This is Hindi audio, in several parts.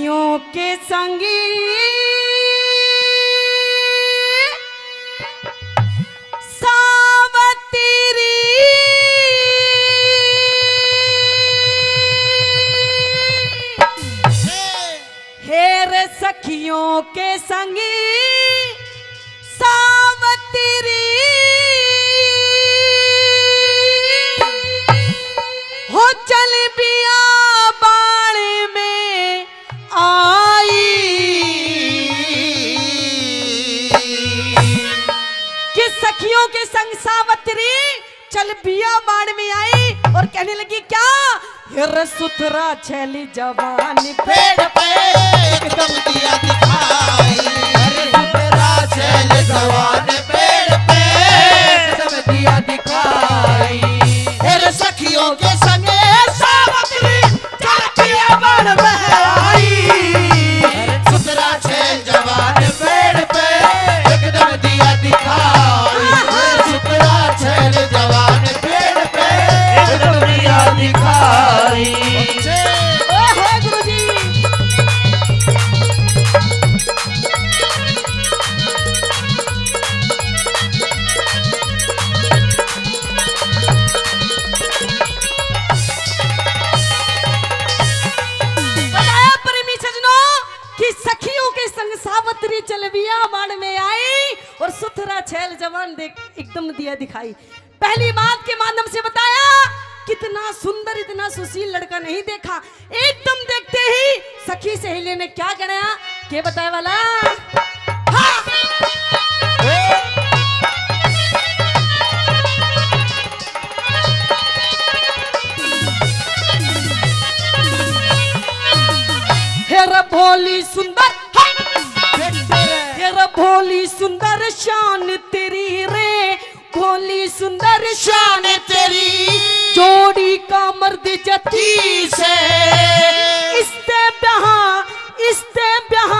सखियों के संगी सावत्री हेर सखियों के संगी सावत्री हो चल बिया बाण में आई कि सखियों के संग सावत्री चल बिया बाण में आई और कहने लगी क्या हिर सुथरा छैली जवान पेड़ पे एकदम दिया दिखाई। हिर सुथरा छैली जवान पेड़ पे एकदम दिया दिखाई। हिर सखियों के संगे सावत्री चल बिया बाण में आई। हिर सुथरा छैल जवान पेड़ पे एकदम दिया दिखाई। हिर सुथरा छैल जवान पेड़ पे एकदम दिया दिखाई। गुरुजी बताया प्रेमी सजनों कि सखियों के संग सावत्री चलबिया बाण में आई और सुथरा छैल जवान देख एकदम दिया दिखाई। पहली बात के माध्यम से बताया कितना सुंदर इतना सुशील लड़का नहीं देखा। एकदम देखते ही सखी सहेली ने क्या कहना के बताए वाला हेर भोली सुंदर हेर भोली सुंदर शान तेरी रे भोली सुंदर शान तेरी जोड़ी का मर्द जती से इस्ते ब्याह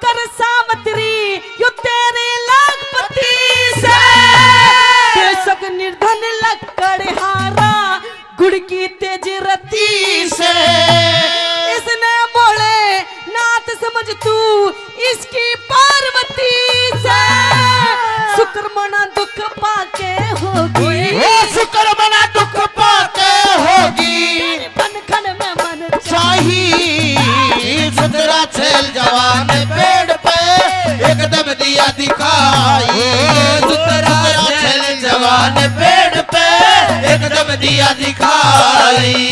कर सावत्री यो तेरे लाखपति से बेशक निर्धन लक्कड़ हारा गुड़ की तेज रती से इसने बोले नाथ समझ तू इसकी पार्वती से शुक्रमना दुख पाके होगी शुक्रमना दुख पाके होगी। बनखन में मन चाहिए सुथरा छैल जवान पेड़ पे एकदम दिया दिखाई। सुथरा छैल जवान पेड़ पे एकदम दिया दिखाई।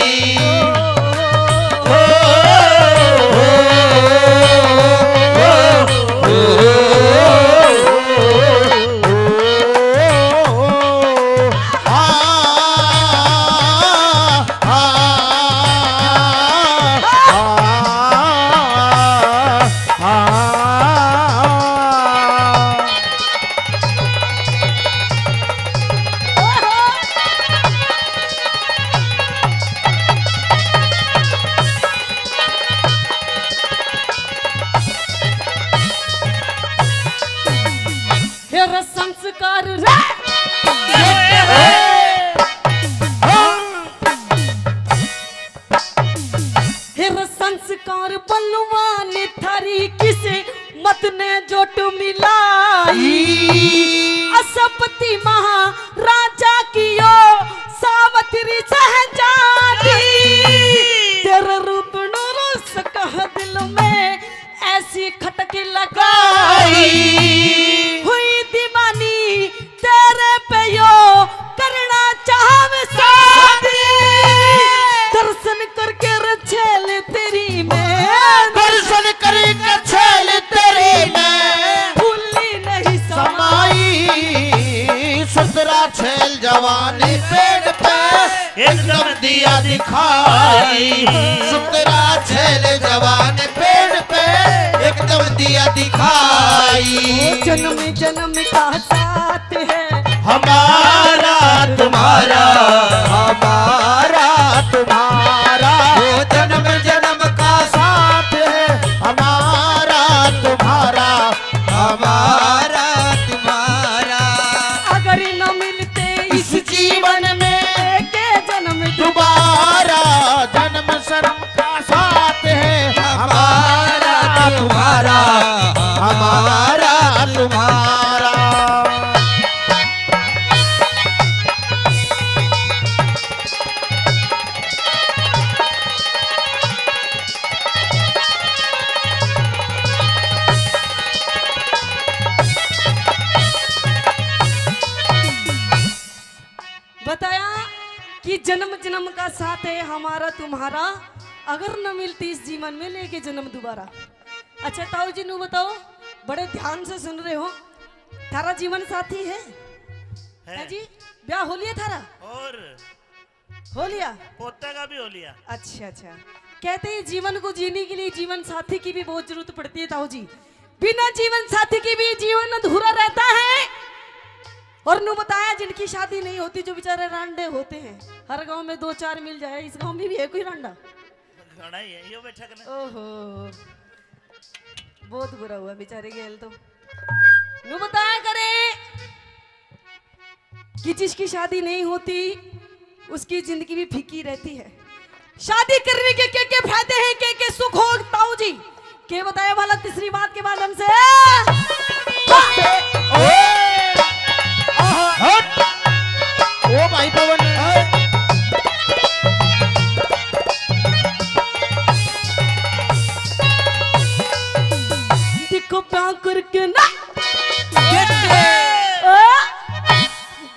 हेर संस्कार हेर संस्कार बलवान थारी किसे मत ने जोट मिलाई असपति महाराजा कियो सावत्री सहजादी तेरे रूप नरस कह दिल में ऐसी खटक लगाई हुई दीवानी तेरे पे यो करना चाहवे शादी दर्शन करके रछेल तेरी में दर्शन करके छैल तेरी में भूली नहीं समाई। सुथरा छैल जवान पेड़ पे एकदम दिया दिखाई। सुथरा छैल जवान पेड़ पे एकदम दिया दिखाई। जन्म जन्म का साथ है हमारा तुम्हारा हमारा तुम्हारा वो जन्म जन्म का साथ है हमारा तुम्हारा हमारा तुम्हारा। अगर न मिलते इस जीवन में के जन्म दोबारा जन्म शर्म का साथ है हमारा जन्म जन्म का साथ है हमारा तुम्हारा, अगर न मिलती इस जीवन में लेके जन्म दोबारा। अच्छा ताऊ जी नू बताओ, बड़े ध्यान से सुन रहे हो, थारा जीवन साथी है जी? ब्याह हो लिया थारा? और हो लिया? पोता का भी हो लिया। अच्छा अच्छा। कहते हैं जीवन को जीने के लिए जीवन साथी की भी बहुत जरूरत पड़ती है ताऊ जी, बिना जीवन साथी की भी जीवन अधूरा रहता है। और नु बताया जिनकी शादी नहीं होती, जो बेचारे रांडे होते हैं, हर गांव में 2-4 मिल जाए, इस गांव में भी है कोई रांडा? घड़ा ही है यो बैठक ने। ओहो बहुत बुरा हुआ बेचारे गेल तो। नु बताया करे कि जिसकी शादी नहीं होती उसकी जिंदगी भी फीकी रहती है। शादी करने के क्या फायदे हैं, के सुख हो ताऊ जी के बताया वाला तीसरी बात के माध्यम से। ओ भाई पवन, देखो ब्याह करके ना,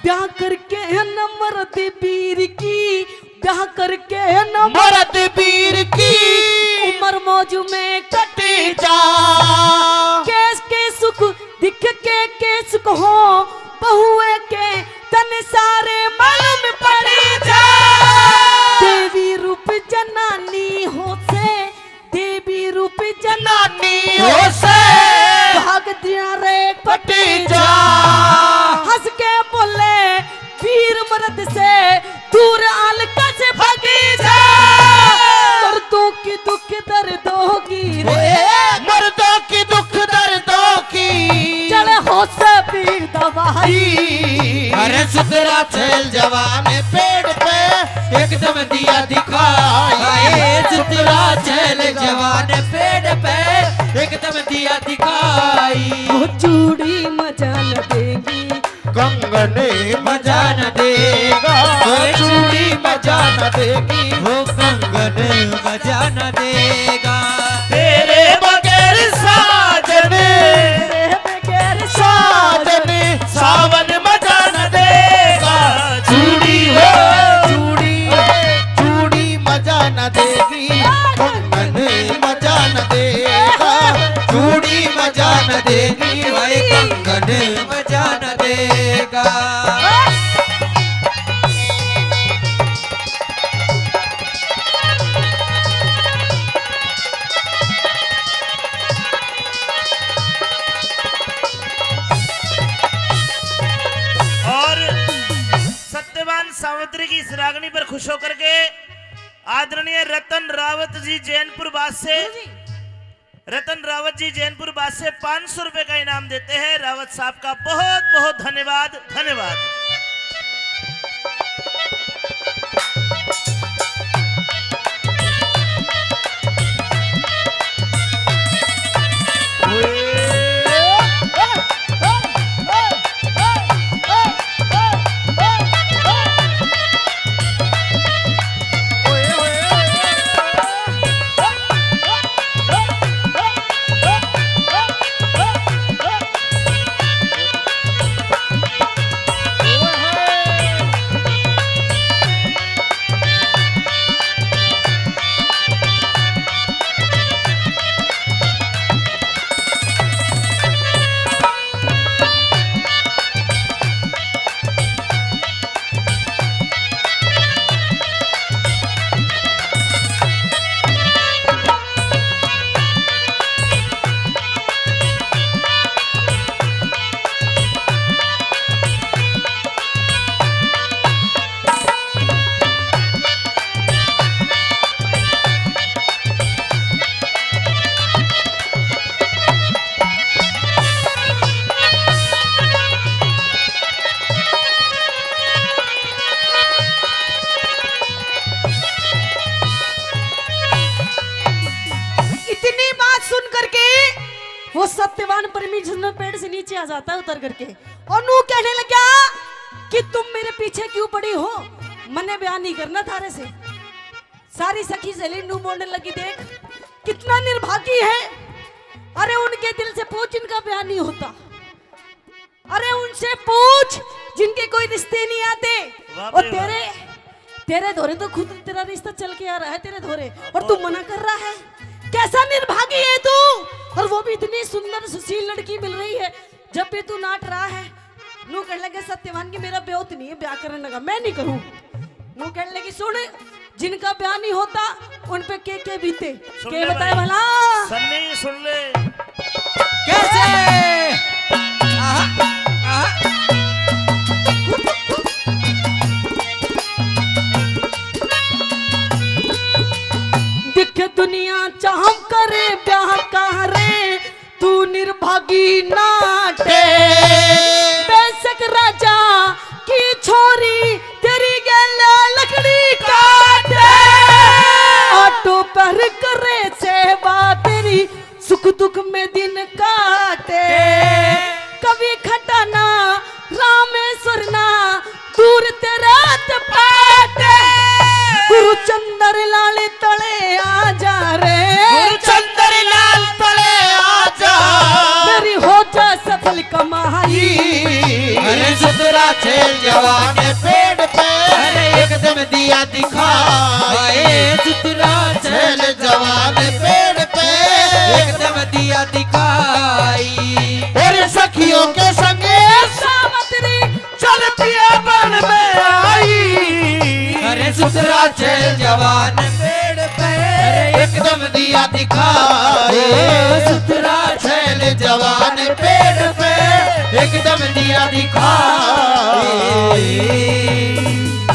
ब्याह करके है न मरद पीर की, ब्याह करके है न मरद पीर की उम्र मौज में कटी जा। केस के सुख दिख के सुख हो, बहुए के तन सारे मालूम पड़ी जा। देवी रूप जनानी हो से, देवी रूप जनानी हो से भाग दिया रे कटी जा। हंस के बोले वीर मर्द से दूर अलका से भागी जा। मर्दों की दुख दर्दों की रे, मर्दों की दुख दर्दों की चले हो से पीर दवाई। अरे सुतरा चल जवान पेड़ पे एकदम दिया दिखाई। सुतरा चल जवान पेड़ पे एकदम दिया दिखाई। वो चूड़ी मजा न देगी, कंगन मजा न देगा, चूड़ी मजा न देगी, वो कंगन मजा न देगा। तेरे बगैर साजन, तेरे बगैर साजन सावन मजा न देगा। चूड़ी हो चूड़ी, चूड़ी मजा न देगी, कंगन मजा न देगा, चूड़ी मजा न देगी, भाई कंगन मजा न देगा। और सत्यवान सावित्री की इस रागनी पर खुश होकर के आदरणीय रतन रावत जी जैनपुर बास से, रतन रावत जी जैनपुर बास से 500 रुपए का इनाम देते हैं। रावत साहब का बहुत बहुत धन्यवाद, धन्यवाद। वो सत्यवान परमेश्वर पेड़ से नीचे आ जाता है उतर करके, और नू कहने लगा कि तुम मेरे पीछे क्यों पड़ी हो, मैंने बयान नहीं करना थारे से। सारी सखी सहेली नू बोलने लगी, देख कितना निर्भागी है, अरे उनके दिल से पूछ जिनका बयान नहीं होता, अरे उनसे पूछ जिनके कोई रिश्ते नहीं आते। और तेरे धोरे तो खुद तेरा रिश्ता चल के आ रहा है तेरे धोरे, और तू मना कर रहा है। कैसा निर्भागी है तू, और वो भी इतनी सुंदर सुशील लड़की मिल रही है। जब भी तू नाट रहा है नू कह लगे सत्यवान की मेरा ब्याह नहीं है, ब्याह करने लगा मैं नहीं करूं। नू कह लगे सुन, जिनका ब्याह नहीं होता उन पे के बीते के बताए भला। सन्नी सुन ले कैसे आहा, आहा। दिखे दुनिया चाह करे ब्याह कह रे, तू निर्भागी नाटे। बेशक राजा की छोरी तेरी गला लकड़ी काटे, ऑटो पर करे सेवा तेरी सुख दुख में दिन काटे। कभी खटाना रामेश्वर ना दूर तेरा पाटे, गुरु चंद्र लाल तले आजा रे, गुरु चंद्र लाल तले आजा, मेरी हो जा सफल कमाई। अरे सुतरा छेल जवान पेड़ पे, अरे एकदम दिया दिखाए। सुतरा छेल जवान पेड़ पे, एकदम दिया दिखाई। अरे सखियों के संगे सावत्री चल पिया बन में आई। अरे सुतरा छेल जवान पेड़ पे, एकदम दिया दिखाए। सुतरा छेल जवान पेड़ पे, एकदम दिया दिखाए।